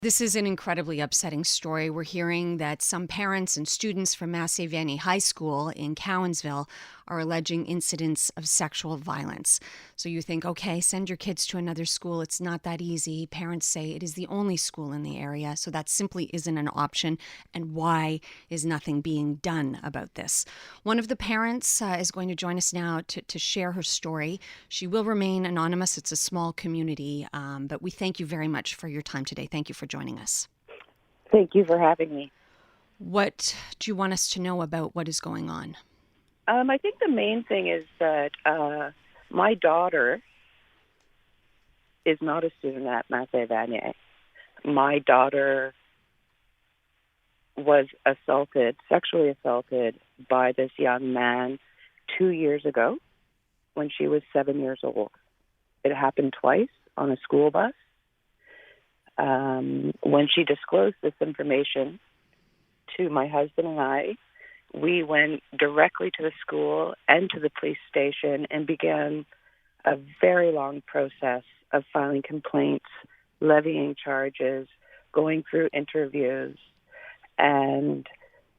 This is an incredibly upsetting story. We're hearing that some parents and students from Massey Vanney High School in Cowansville are alleging incidents of sexual violence. So you think, okay, send your kids to another school. It's not that easy. Parents say it is the only school in the area, so that simply isn't an option. And why is nothing being done about this? One of the parents is going to join us now to share her story. She will remain anonymous. It's a small community, but we thank you very much for your time today. Thank you for joining us. Thank you for having me. What do you want us to know about what is going on? I think the main thing is that my daughter is not a student at Massey Vanier. My daughter was sexually assaulted by this young man 2 years ago when she was 7 years old. It happened twice on a school bus. When she disclosed this information to my husband and I, we went directly to the school and to the police station and began a very long process of filing complaints, levying charges, going through interviews, and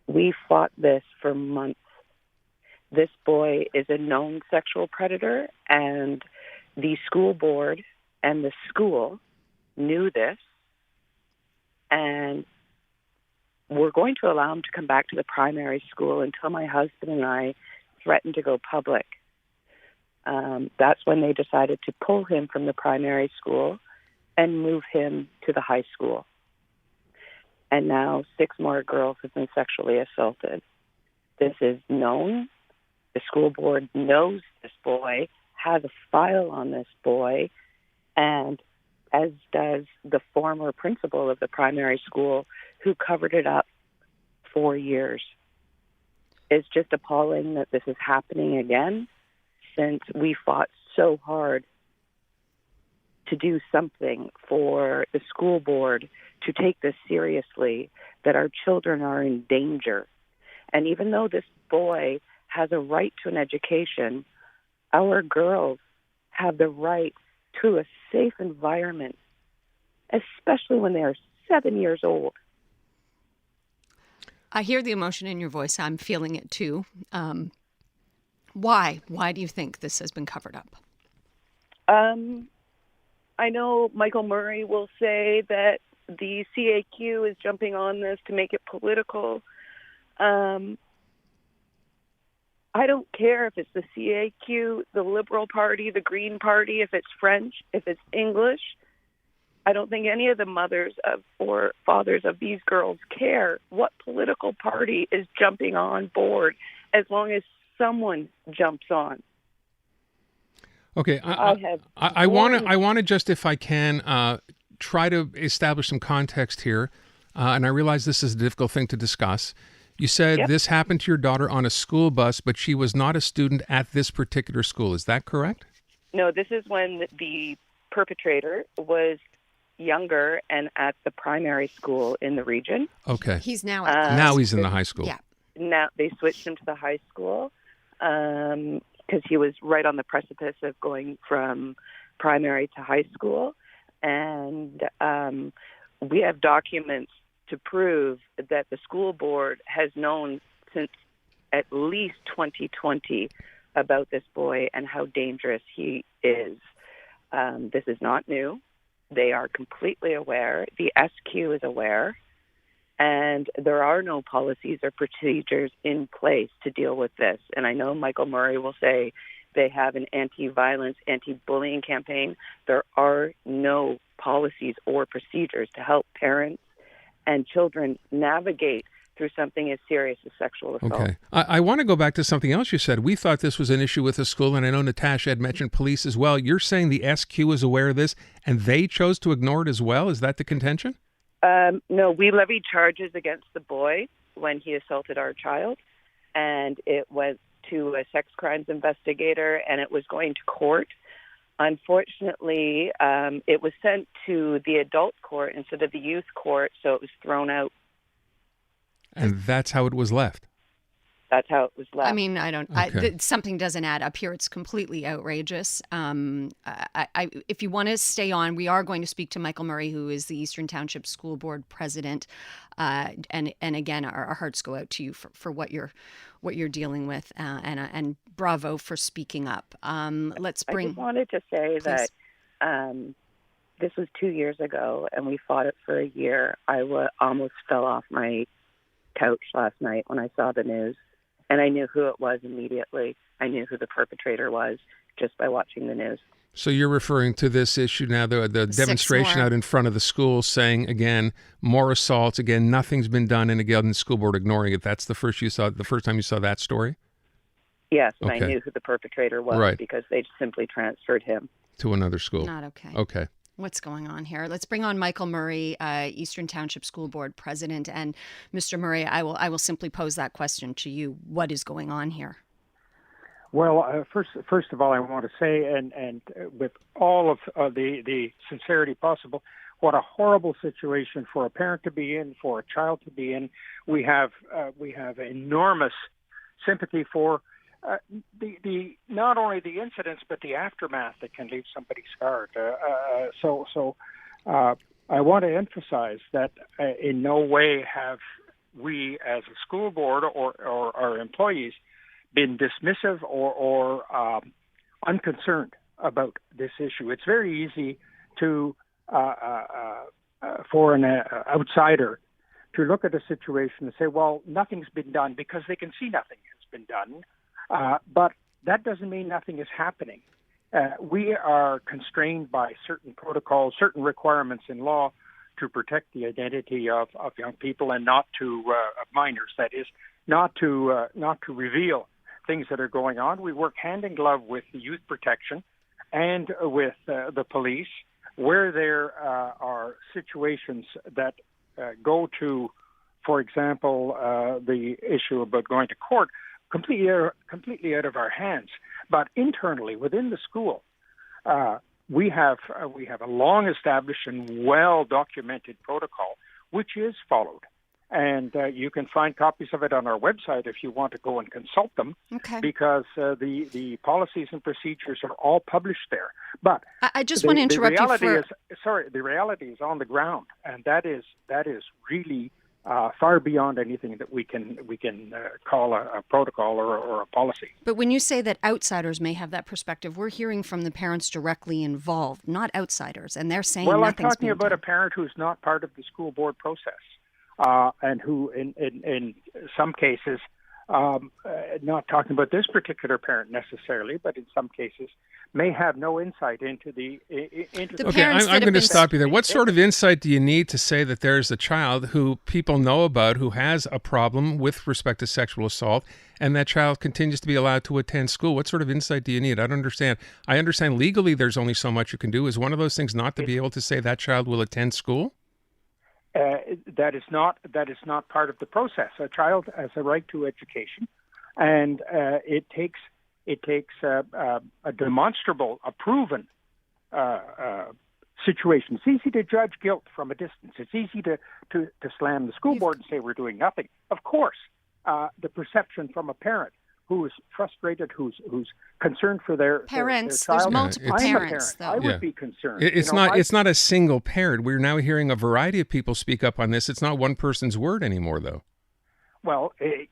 we fought this for months. This boy is a known sexual predator, and the school board and the school knew this, and we're going to allow him to come back to the primary school until my husband and I threatened to go public. That's when they decided to pull him from the primary school and move him to the high school. And now 6 more girls have been sexually assaulted. This is known. The school board knows this boy, has a file on this boy, and as does the former principal of the primary school who covered it up for years. It's just appalling that this is happening again, since we fought so hard to do something for the school board to take this seriously, that our children are in danger. And even though this boy has a right to an education, our girls have the right to a safe environment, especially when they are 7 years old. I hear the emotion in your voice. I'm feeling it too. Why? Why do you think this has been covered up? I know Michael Murray will say that the CAQ is jumping on this to make it political. I don't care if it's the CAQ, the Liberal Party, the Green Party, if it's French, if it's English. I don't think any of the mothers or fathers of these girls care what political party is jumping on board, as long as someone jumps on. Okay, I want to just, if I can, try to establish some context here, and I realize this is a difficult thing to discuss. You said This happened to your daughter on a school bus, but she was not a student at this particular school. Is that correct? No, this is when the perpetrator was younger and at the primary school in the region. Okay. He's now now he's in the high school. Yeah. Now they switched him to the high school because he was right on the precipice of going from primary to high school. And we have documents to prove that the school board has known since at least 2020 about this boy and how dangerous he is. This is not new. They are completely aware. The SQ is aware. And there are no policies or procedures in place to deal with this. And I know Michael Murray will say they have an anti-violence, anti-bullying campaign. There are no policies or procedures to help parents and children navigate through something as serious as sexual assault. Okay. I want to go back to something else you said. We thought this was an issue with the school, and I know Natasha had mentioned police as well. You're saying the SQ is aware of this, and they chose to ignore it as well? Is that the contention? No, we levied charges against the boy when he assaulted our child, and it went to a sex crimes investigator, and it was going to court. Unfortunately, it was sent to the adult court instead of the youth court, so it was thrown out. And that's how it was left? That's how it was left. I mean, I don't. Okay. Something doesn't add up here. It's completely outrageous. If you want to stay on, we are going to speak to Michael Murray, who is the Eastern Township School Board president. And again, our hearts go out to you for what you're dealing with, and bravo for speaking up. Let's bring. I just wanted to say Please. that this was 2 years ago, and we fought it for a year. I almost fell off my couch last night when I saw the news, and I knew who it was immediately. I knew who the perpetrator was just by watching the news. So you're referring to this issue now, the demonstration more. out in front of the school saying, again, more assaults. Again, nothing's been done, and again, the school board ignoring it. That's the first time you saw that story? Yes, and Okay. I knew who the perpetrator was Right. because they simply transferred him. To another school. Not okay. Okay. What's going on here? Let's bring on Michael Murray, Eastern Township School Board president. And Mr. Murray, I will simply pose that question to you. What is going on here? Well, first of all, I want to say, and with all of the sincerity possible, what a horrible situation for a parent to be in, for a child to be in. We have enormous sympathy for the not only the incidents but the aftermath that can leave somebody scarred. So I want to emphasize that in no way have we, as a school board or our employees, been dismissive or unconcerned about this issue. It's very easy to for an outsider to look at a situation and say, well, nothing's been done, because they can see nothing has been done. But that doesn't mean nothing is happening. We are constrained by certain protocols, certain requirements in law to protect the identity of young people and not to of minors. That is, not to reveal things that are going on. We work hand in glove with the youth protection and with the police where there are situations that go to, for example, the issue about going to court. Completely out of our hands. But internally, within the school, we have a long-established and well-documented protocol, which is followed. And you can find copies of it on our website if you want to go and consult them, Okay. because the policies and procedures are all published there. But I just want to interrupt the reality is on the ground, and that is really far beyond anything that we can call a protocol or a policy. But when you say that outsiders may have that perspective, we're hearing from the parents directly involved, not outsiders, and they're saying Well, I'm nothing's talking been about done. a parent who's not part of the school board process, and who, in some cases, not talking about this particular parent necessarily, but in some cases, may have no insight into the The Okay, parents that I'm have going to been- stop you there. What sort of insight do you need to say that there's a child who people know about who has a problem with respect to sexual assault, and that child continues to be allowed to attend school? What sort of insight do you need? I don't understand. I understand legally there's only so much you can do. Is one of those things not to be able to say that child will attend school? That is not part of the process. A child has a right to education, and it takes a demonstrable, a proven situation. It's easy to judge guilt from a distance. It's easy to slam the school board and say we're doing nothing. Of course, the perception from a parent who is frustrated, who's concerned for their Parents, their child. there's multiple I'm a parents, I though. would be concerned. It's it's not a single parent. We're now hearing a variety of people speak up on this. It's not one person's word anymore, though. Well, it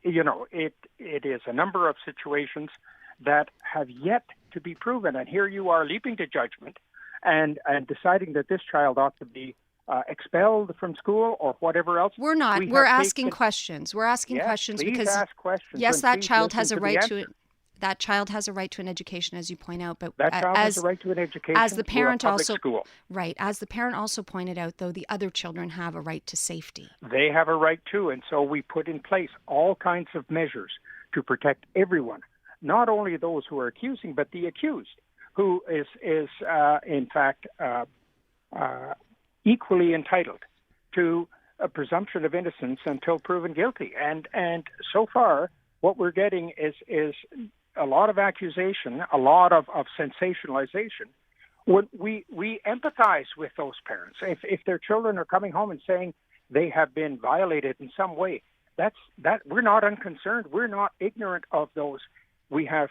is a number of situations that have yet to be proven, and here you are leaping to judgment and deciding that this child ought to be expelled from school or whatever else. We're not. We're asking questions. We're asking questions please because ask questions, yes, and that please child listen has a the right to answer. that child has a right to an education, as you point out. But That child has as a right to an education. as the through a parent public also school. right, as the parent also pointed out, though, the other children have a right to safety. They have a right too, and so we put in place all kinds of measures to protect everyone, not only those who are accusing, but the accused, who is in fact equally entitled to a presumption of innocence until proven guilty. And so far, what we're getting is a lot of accusation, a lot of sensationalization. When we empathize with those parents. If their children are coming home and saying they have been violated in some way, we're not unconcerned. We're not ignorant of those. We have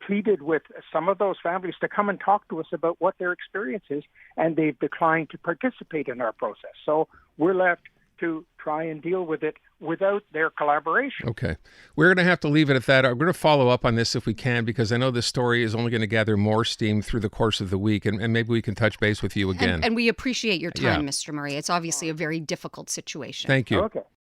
pleaded with some of those families to come and talk to us about what their experience is, and they've declined to participate in our process. So we're left to try and deal with it without their collaboration. Okay. We're going to have to leave it at that. We're going to follow up on this if we can, because I know this story is only going to gather more steam through the course of the week, and maybe we can touch base with you again. And we appreciate your time, Mr. Murray. It's obviously a very difficult situation. Thank you. Okay.